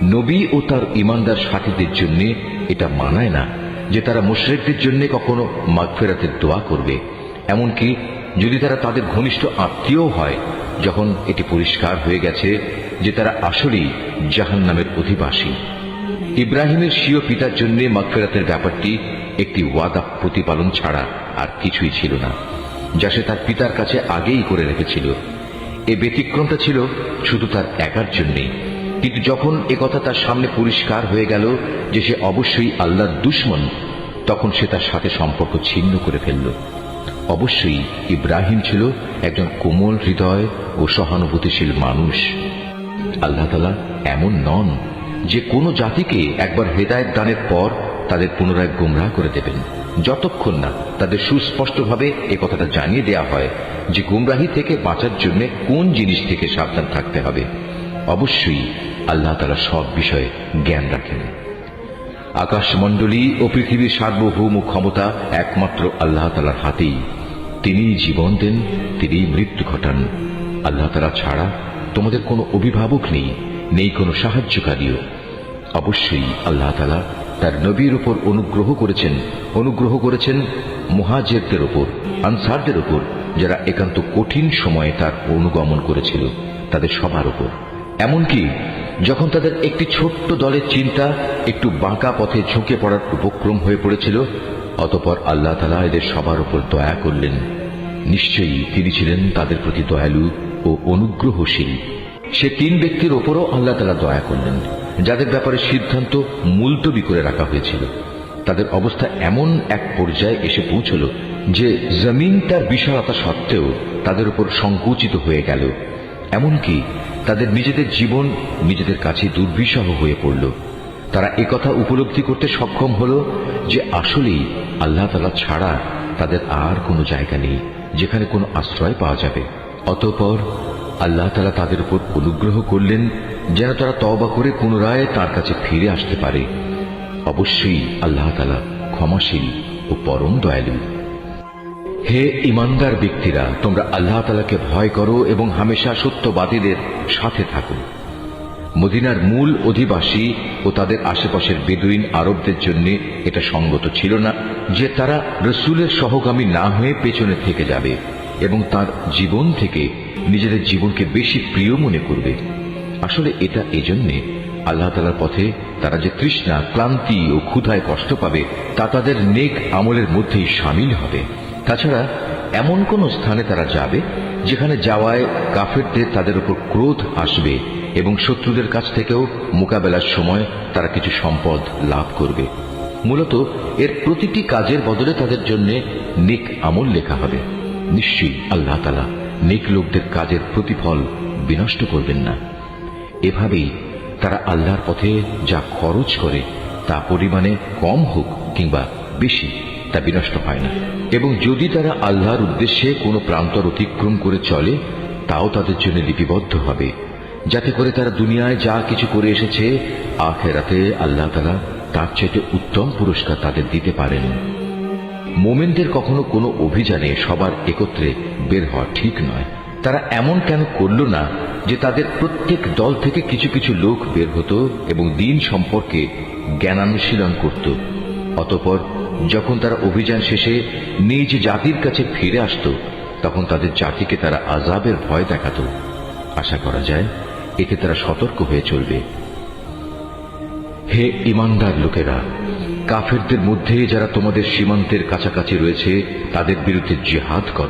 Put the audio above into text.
নবী ও তার ঈমানদার সাথীদের জন্য এটা মানায় না যে তারা মুশরিকদের জন্য কখনো মাগফিরাতের দোয়া করবে, এমনকি যদি তারা তাদের ঘনিষ্ঠ আত্মীয় হয়, যখন এটি পরিষ্কার হয়ে গেছে যে তারা আসলেই জাহান্নামের অধিবাসী। ইব্রাহিমের স্বীয় পিতার জন্য মাগফিরাতের ব্যাপারটি একটি ওয়াদা প্রতিপালন ছাড়া আর কিছুই ছিল না, যা সে তার পিতার কাছে আগেই করে রেখেছিল। এ ব্যতিক্রমটা ছিল শুধু তার একার জন্যেই, কিন্তু যখন একথা তার সামনে পরিষ্কার হয়ে গেল যে সে অবশ্যই আল্লাহর দুশমন, তখন সে তার সাথে সম্পর্ক ছিন্ন করে ফেলল। অবশ্যই ইব্রাহিম ছিল একজন কোমল হৃদয় ও সহানুভূতিশীল মানুষ। আল্লাহ তাআলা এমন নন যে কোনো জাতিকে একবার হেদায়েত দানের পর তাদের পুনরায় গোমরাহ করে দেবেন, যতক্ষণ না তাদের সুস্পষ্টভাবে এ কথাটা জানিয়ে দেয়া হয় যে গুমরাহি থেকে বাঁচার জন্য কোন জিনিস থেকে সাবধান থাকতে হবে। অবশ্যই আল্লাহ তাআলা সব বিষয়ে জ্ঞান রাখেন। আকাশমণ্ডলী ও পৃথিবীর সার্বভৌম ক্ষমতা একমাত্র আল্লাহ তাআলার হাতেই। তিনিই জীবন দেন, তিনিই মৃত্যু ঘটান। আল্লাহ তাআলা ছাড়া তোমাদের কোনো অভিভাবক নেই, নেই কোনো সাহায্যকারীও। অবশ্যই আল্লাহ তাআলা তার নবীর উপর অনুগ্রহ করেছেন মুহাজিরদের উপর, আনসারদের উপর, যারা একান্ত কঠিন সময়ে তার অনুগমন করেছিল, তাদের সবার উপর। এমনকি যখন তাদের একটি ছোট্ট দলের চিন্তা একটু বাঁকা পথে ঝুঁকে পড়ার উপক্রম হয়ে পড়েছিল, অতঃপর আল্লাহ তাআলা এদের সবার উপর দয়া করলেন। নিশ্চয়ই তিনি ছিলেন তাদের প্রতি দয়ালু ও অনুগ্রহশীল। সে তিন ব্যক্তির ওপরও আল্লাহ তাআলা দয়া করলেন, যাদের ব্যাপারে সিদ্ধান্ত মুলতবি করে রাখা হয়েছিল। তাদের অবস্থা এমন এক পর্যায়ে এসে পৌঁছল যে জমিন তার বিশালতা সত্ত্বেও তাদের উপর সংকুচিত হয়ে গেল। এমনকি তাদের নিজেদের জীবন নিজেদের কাছে দুর্বিষহ হয়ে পড়ল। তারা একথা উপলব্ধি করতে সক্ষম হল যে আসলেই আল্লাহ তাআলা ছাড়া তাদের আর কোনো জায়গা নেই যেখানে কোনো আশ্রয় পাওয়া যাবে। অতঃপর আল্লাহ তাআলা তাদের উপর অনুগ্রহ করলেন যেন তারা তওবা করে পুনরায় তার কাছে ফিরে আসতে পারে। অবশ্যই আল্লাহ তাআলা ক্ষমাশীল ও পরম দয়ালু। হে ঈমানদার ব্যক্তিরা, তোমরা আল্লাহ তাআলাকে ভয় করো এবং হামেশা সত্যবাদীদের সাথে থাকো। মদিনার মূল অধিবাসী ও তাদের আশেপাশের বেদুইন আরবদের জন্য এটা সঙ্গত ছিল না যে তারা রাসূলের সহগামী না হয়ে পেছনে থেকে যাবে এবং তার জীবন থেকে নিজেদের জীবনকে বেশি প্রিয় মনে করবে। আসলে এটা এজন্যে আল্লাহ তাআলার পথে তারা যে তৃষ্ণা, ক্লান্তি ও ক্ষুধায় কষ্ট পাবে তা তাদের নেক আমলের মধ্যেই শামিল হবে। তাছাড়া এমন কোন স্থানে তারা যাবে যেখানে যাওয়ায় কাফেরদের তাদের উপর ক্রোধ আসবে এবং শত্রুদের কাছ থেকেও মোকাবেলার সময় তারা কিছু সম্পদ লাভ করবে। মূলত এর প্রতিটি কাজের বদলে তাদের জন্য নেক আমল লেখা হবে। নিশ্চয়ই আল্লাহ তাআলা নেক লোকদের কাজের প্রতিফল বিনষ্ট করবেন না। এভাবেই তারা আল্লাহর পথে যা খরচ করে তা পরিমাণে কম হোক কিংবা বেশি, তা বিনষ্ট হয় না। এবং যদি তারা আল্লাহর উদ্দেশ্যে কোনো প্রান্তর অতিক্রম করে চলে, তাও তাদের জন্য লিপিবদ্ধ হবে, যাতে করে তারা দুনিয়ায় যা কিছু করে এসেছে আখিরাতে আল্লাহ তাআলা তার চাইতে উত্তম পুরস্কার তাদের দিতে পারেন। মোমেনদের কখনো কোনো অভিযানে সবার একত্রে বের হওয়া ঠিক নয়। তারা এমন কেন করল না যে তাদের প্রত্যেক দল থেকে কিছু কিছু লোক বের হতো এবং দ্বীন সম্পর্কে জ্ঞানানুশীলন করত। অতঃপর যখন তারা অভিযান শেষে নিজ জাতির কাছে ফিরে আসত, তখন তাদের জাতিকে তারা আযাবের ভয় দেখাত। আশা করা যায় এতে তারা সতর্ক হয়ে চলবে। হে ঈমানদার লোকেরা, কাফেরদের মধ্যে যারা তোমাদের সীমান্তের কাছাকাছি রয়েছে তাদের বিরুদ্ধে জিহাদ করো।